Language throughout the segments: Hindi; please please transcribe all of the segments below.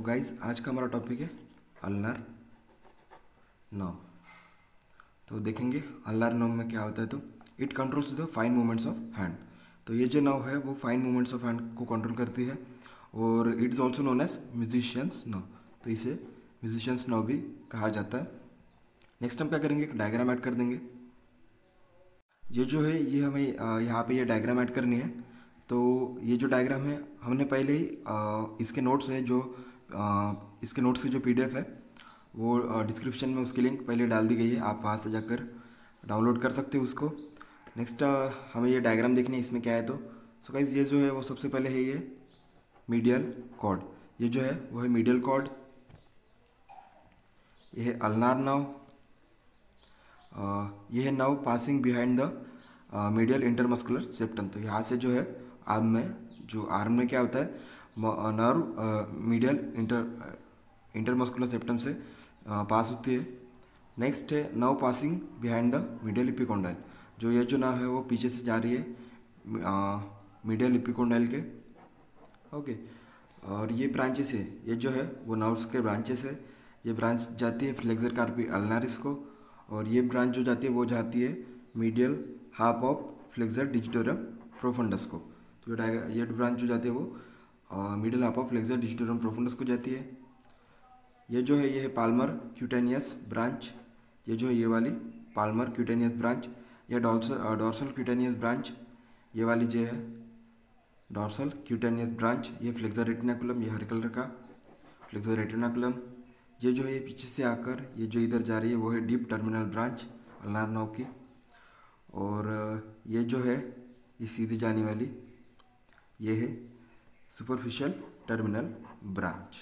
गाइज आज का हमारा टॉपिक है अल्नार नर्व। तो देखेंगे अल्नार नर्व में क्या होता है। तो it controls the fine movements of hand. तो ये जो नर्व है वो फाइन मूवमेंट्स ऑफ हैंड को कंट्रोल करती है और it is also known as musicians nerve. तो इसे म्यूजिशियंस नर्व भी कहा जाता है। नेक्स्ट हम क्या करेंगे, एक डायग्राम ऐड कर देंगे। ये जो है ये हमें यहाँ पे ये डायग्राम ऐड करनी है। तो ये जो डायग्राम है हमने पहले ही इसके नोट्स है जो इसके नोट्स की जो पीडीएफ है वो डिस्क्रिप्शन में उसकी लिंक पहले डाल दी गई है, आप वहाँ से जाकर डाउनलोड कर सकते हो उसको। नेक्स्ट हमें ये डायग्राम देखनी है, इसमें क्या है। तो सो गाइस ये जो है वो सबसे पहले है ये मीडियल कॉर्ड। ये जो है वो है मीडियल कॉर्ड। ये है अल्नार नर्व। ये है nerve passing behind the medial intermuscular septum. तो यहाँ से जो है आर्म में क्या होता है, नर्व मीडियल इंटरमस्कुलर सेप्टम से पास होती है। नेक्स्ट है nerve passing behind the medial epicondyle. जो ये जो नर्व है वो पीछे से जा रही है मीडियल इपिकोंडाइल के। ओके, और ये ब्रांचेस है, ये जो है वो नर्व्स के ब्रांचेस है। ये ब्रांच जाती है फ्लेक्सर कार्पी अल्नारिस को, और ये ब्रांच जो जाती है वो जाती है medial half of flexor digitorum profundis को। तो ये ब्रांच जो जाती है वो middle half of flexor digitorum profundis को जाती है। ये जो है ये है पाल्मर क्यूटेनियस ब्रांच। ये जो है ये वाली पाल्मर क्यूटेनियस ब्रांच। ये डॉर्सल क्यूटेनियस ब्रांच, ये वाली जो है डॉर्सल क्यूटेनियस ब्रांच। ये फ्लेक्सर रेटिनाकुलम, ये हरे कलर का फ्लेक्सर रेटिनाकुलम। ये जो है ये पीछे से आकर ये जो इधर जा रही है वो है deep terminal branch ulnar nerve की। और ये जो है ये सीधी जाने वाली ये है सुपरफिशियल टर्मिनल ब्रांच।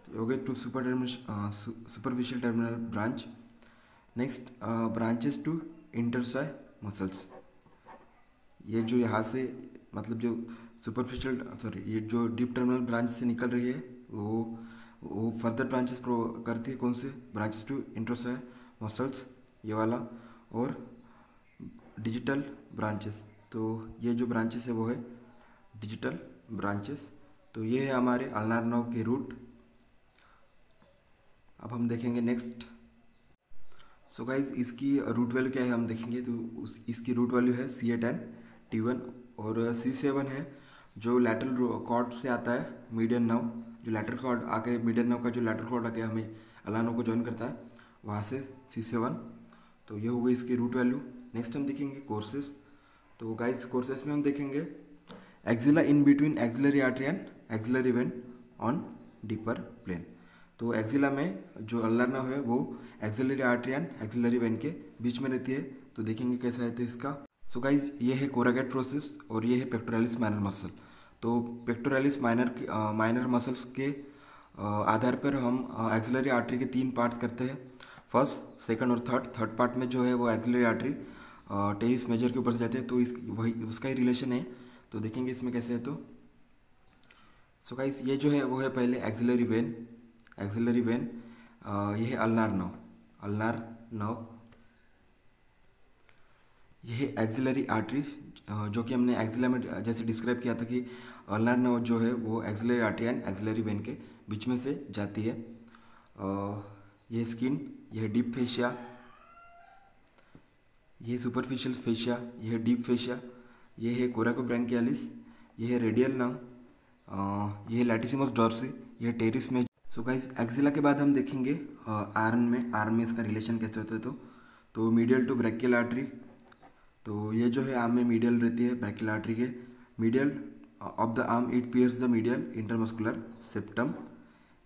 तो हो गए two superficial terminal branch. Next branches to interossei muscles. ये जो यहाँ से मतलब जो ये जो डीप टर्मिनल ब्रांच से निकल रही है वो फर्दर ब्रांचेस करती है। कौन से ब्रांचेस टू इंटरसाई मसल्स, ये वाला। और डिजिटल ब्रांचेस, तो ये जो ब्रांचेस है वो है डिजिटल ब्रांचेस। तो ये है हमारे अल्नार नर्व के रूट। अब हम देखेंगे नेक्स्ट। सो गाइज इसकी रूट वैल्यू क्या है हम देखेंगे। तो इसकी रूट वैल्यू है C8N-T1 और C7 है जो लैटरल कॉर्ड से आता है मीडियन नर्व। जो लैटरल कॉर्ड आके मीडियन नर्व का जो लैटरल कॉर्ड आके हमें अल्नार नर्व को ज्वाइन करता है वहाँ से C7। तो ये हो गई इसकी रूट वैल्यू। नेक्स्ट हम देखेंगे कोर्सेस। तो गाइज कोर्सेस में हम देखेंगे axilla in between axillary artery and axillary vein on deeper plane. तो एक्सिला में जो अल्नार नर्व है वो axillary artery and axillary vein के बीच में रहती है। तो देखेंगे कैसा है तो इसका। सो गाइज ये है कोरागेट प्रोसेस और ये है पेक्टोरालिस माइनर मसल। तो पेक्टोरालिस माइनर मसल्स के आधार पर हम एक्सिलरी आर्टरी के 3 पार्ट करते हैं, फर्स्ट, सेकंड और थर्ड पार्ट में जो है वो एक्सिलरी आर्टरी टेरिस मेजर के ऊपर से जाते हैं। तो वही उसका ही रिलेशन है। तो देखेंगे इसमें कैसे है। तो सो गाइस ये जो है वो है पहले एक्सिलरी वेन। ये है अल्नार नर्व। ये है एक्सिलरी आर्टरी जो कि हमने एक्सिला में जैसे डिस्क्राइब किया था कि अल्नार नर्व जो है वो axillary artery and axillary vein के बीच में से जाती है। ये स्किन, ये है डीप फेशिया, ये है सुपरफिशियल फेशिया, ये है डीप फेशिया, ये है कोराकोब्रैंकियालिस, ये है रेडियल नर्व, ये है लैटिसिमस डॉर्सी, ये है टेरिस में। सो गाइस एक्सिला के बाद हम देखेंगे आर्म में इसका रिलेशन कैसे होता है। तो मीडियल टू ब्रैकियल आर्टरी। तो ये जो है आर्म में मीडियल रहती है ब्रैकियल आर्टरी के। Medial of the arm it pierces the medial intermuscular septum.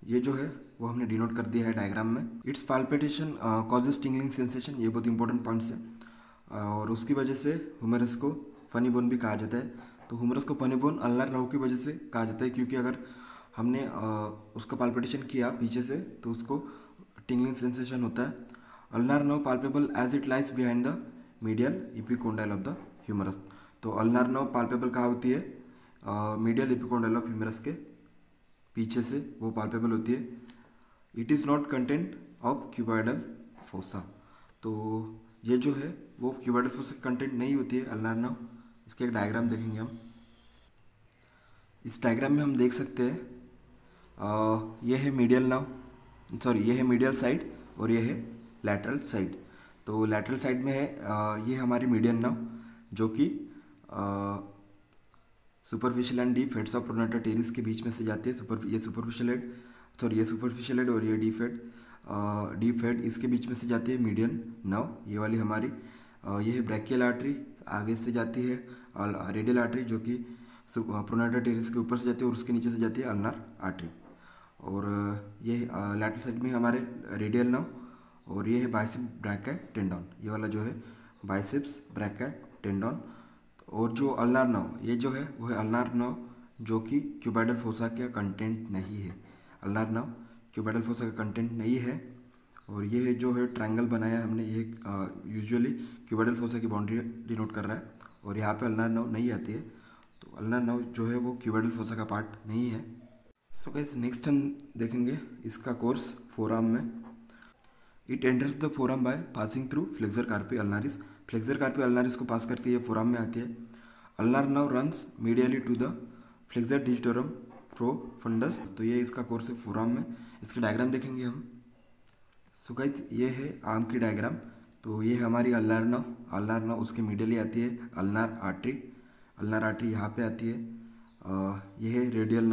ये जो है वो हमने डिनोट कर दिया है डायग्राम में। It's palpitation causes tingling sensation, ये बहुत इंपॉर्टेंट पॉइंट्स है। और उसकी वजह से ह्यूमरस को फनी बोन भी कहा जाता है। तो ह्यूमरस को फनी बोन अल्नार नर्व की वजह से कहा जाता है, क्योंकि अगर हमने उसका पाल्पिटेशन किया पीछे से तो उसको टिंगलिंग सेंसेशन होता है। Ulnar nerve palpable as it lies behind the medial epicondyle of the humerus. तो अल्नार नर्व पाल्पेबल कहाँ होती है, मीडियल इपिकोंडाइल ऑफ ह्यूमरस के पीछे से वो पाल्पेबल होती है। It is not content of cuboidal fossa. तो ये जो है वो क्यूबॉइडल फोसा कंटेंट नहीं होती है अल्नार नर्व। इसके एक डायग्राम देखेंगे हम। इस डायग्राम में हम देख सकते हैं ये है मीडियल नाव, सॉरी ये है मीडियल साइड और ये है लैटरल साइड। तो लैटरल साइड में है ये हमारी मीडियन नाव जो कि superficial and deep heads of pronator teres के बीच में से जाती है। ये सुपरफिशियल हेड, सॉरी ये सुपरफिशियल हेड और ये डीप हेड इसके बीच में से जाती है मीडियन नाव, ये वाली हमारी। ये है ब्रैकियल आर्टरी, आगे से जाती है रेडियल आर्टरी जो कि प्रोनाटा टेरिस के ऊपर से जाती है और उसके नीचे से जाती है अल्नार आर्टरी। और ये लैटरल साइड में हमारे रेडियल नाव और ये है बाइसेप्स ब्रैकिया टेंडन, ये वाला जो है बाइसेप्स ब्रैकिया टेंडन। और जो अल्नार नाव ये जो है वो है अल्नार नाव जो कि क्यूबाइडल फोसा का कंटेंट नहीं है। अल्नार नाव क्यूबाइडल फोसा का कंटेंट नहीं है। और ये है जो है ट्रायंगल बनाया है हमने, ये यूजुअली क्यूबाइडल फोसा की बाउंड्री डिनोट कर रहा है और यहाँ पे अल्नार नाव नहीं आती है। तो अल्नार नाव जो है वो क्यूबाइडल फोसा का पार्ट नहीं है। सो गाइस नेक्स्ट हम देखेंगे इसका कोर्स फोरआर्म में। It enters the forearm by passing through flexor carpi ulnaris. Flexor carpi ulnaris को पास करके ये फोरआर्म में आती है। Ulnar nerve runs medially to the flexor digitorum profundus. तो ये इसका कोर्स है फोरआर्म में। इसके डायग्राम देखेंगे हम। सो गाइस ये है आर्म की डायग्राम। तो ये हमारी अल्नार नाव उसके मीडियली आती है अल्नार आर्टरी यहाँ पे आती है। ये है रेडियल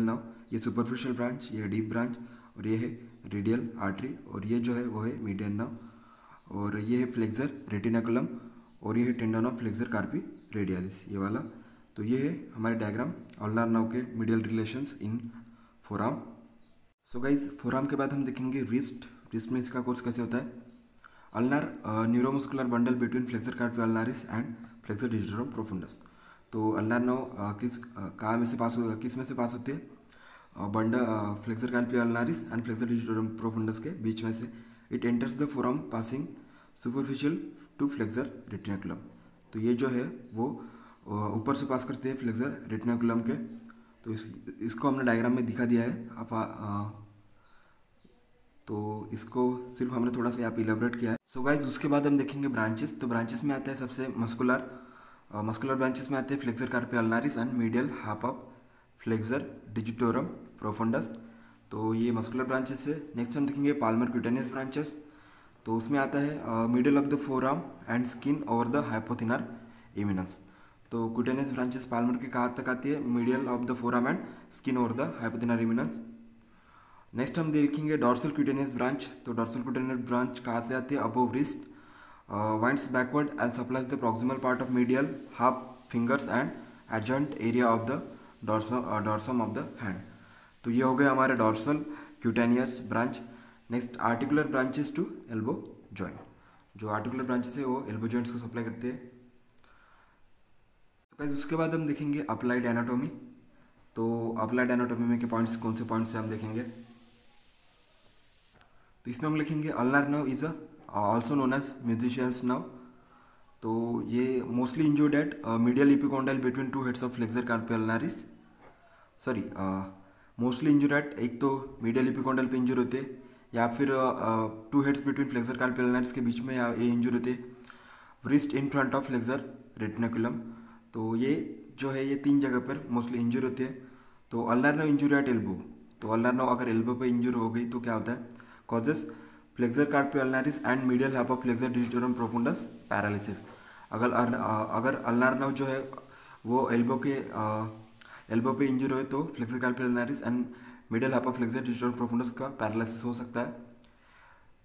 नाव, ये सुपरफिशियल ब्रांच, ये डीप ब्रांच और ये है रेडियल आर्टरी और ये जो है वो है मीडियन नाव। और ये है फ्लेक्सर रेटिनाकुलम और ये है टेंडन ऑफ फ्लेक्सर कार्पी रेडियलिस, ये वाला। तो ये है हमारे डायग्राम अल्नार नाव के medial relations in forearm. So guys forearm के बाद हम देखेंगे रिस्ट में इसका कोर्स कैसे होता है। Ulnar neuromuscular bundle between flexor carpi ulnaris and flexor digitorum profundus. तो अल्नार नाव किस में से पास होती है, bundle flexor carpi ulnaris and flexor digitorum profundus के बीच में से। It enters the forearm passing superficial to flexor retinaculum. तो ये जो है वो ऊपर से पास करते हैं फ्लेक्सर रेटिनाकुलम के। तो इसको हमने डायग्राम में दिखा दिया है तो इसको सिर्फ हमने थोड़ा सा यहाँ पे इलेबोरेट किया है। सो गाइज उसके बाद हम देखेंगे ब्रांचेस। तो ब्रांचेस में आता है सबसे मस्कुलर ब्रांचेस में आते हैं flexor carpi ulnaris and medial half of flexor digitorum profundus. तो ये मस्कुलर ब्रांचेस है। नेक्स्ट हम देखेंगे पाल्मर क्यूटेनियस ब्रांचेस। तो उसमें आता है middle of the forearm and skin over the hypothenar eminence. तो क्यूटेनियस ब्रांचेस पाल्मर के कहाँ तक आती है, medial of the forearm and skin over the hypothenar eminence. Next हम देखेंगे डॉर्सल क्यूटेनियस ब्रांच। तो डॉर्सल क्यूटेनियस ब्रांच कहाँ से आती है, above wrist, winds backward and supplies the proximal part of medial half fingers and adjoining area of the dorsum of the hand. तो ये हो गए हमारे dorsal cutaneous branch. Next articular branches to elbow joint. जो आर्टिकुलर ब्रांचेस है वो एल्बो जॉइंट्स को सप्लाई करते हैं। उसके बाद हम देखेंगे अप्लाइड एनाटॉमी। तो अप्लाइड एनाटॉमी में के पॉइंट्स कौन से पॉइंट्स से हम देखेंगे। तो इसमें हम लिखेंगे ulnar nerve is also known as musicians nerve. तो ये mostly injured at medial epicondyle between two heads of flexor carpi ulnaris, sorry mostly injured at, एक तो मीडियल इपिकोंडाइल पे इंजर होते हैं या फिर two heads between flexor carpi अल्नारिस के बीच में ये इंजर होते हैं। Wrist in front of flexor retinaculum. तो ये जो है ये 3 जगह पर मोस्टली इंजर होते हैं। तो ulnar now injury at elbow. तो अल्नार नाव अगर एल्बो पे इंजर हो गई तो क्या होता है, causes flexor carpi ulnaris and medial half of flexor digitorum profundus paralysis. अगर अल्नार नाव जो है वो एल्बो पे इंजर हो तो flexor carpi ulnaris and medial half of flexor digitorum profundus का पैरालिसिस हो सकता है।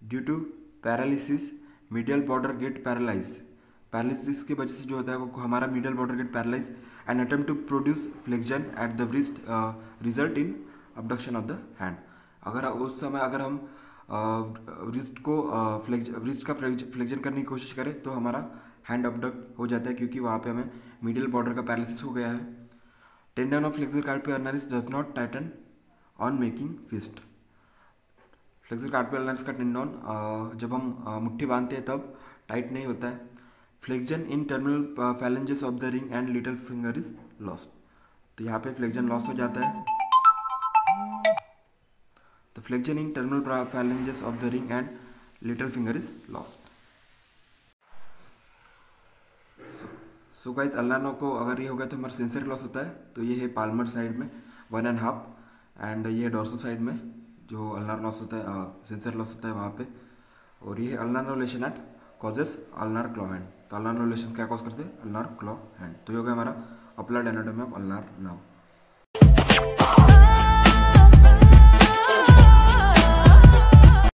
Due to paralysis medial border get paralysis की वजह से जो होता है वो हमारा medial border get paralyse and attempt to produce flexion at the wrist result in abduction of the hand. उस समय अगर हम रिस्ट का फ्लेक्शन करने की कोशिश करें तो हमारा हैंड अबडक्ट हो जाता है क्योंकि वहाँ पे हमें मीडियल बॉर्डर का पैरालिसिस हो गया है। Tendon of flexor carpi ulnaris does not tighten on making fist. Flexor carpi ulnaris का टेंडन जब हम मुट्ठी बांधते हैं तब टाइट नहीं होता है। Flexion in terminal phalanges of the ring and little finger is lost. तो यहाँ पे फ्लेक्शन लॉस हो जाता है। तो flexion in terminal phalanges of the ring and little finger is lost. So guys ulnar nerve को अगर ये हो गया तो हमारा सेंसर लॉस होता है। तो ये है पाल्मर साइड में 1.5, एंड ये डोर्सल साइड में जो अल्नार लॉस होता है, सेंसर लॉस होता है वहाँ पे। और ये अल्नार नोलेशन at causes ulnar claw hand. तो अल्नार नोलेशन क्या कॉज करते हैं? Ulnar claw hand. तो ये हो गया हमारा applied anatomy of ulnar now.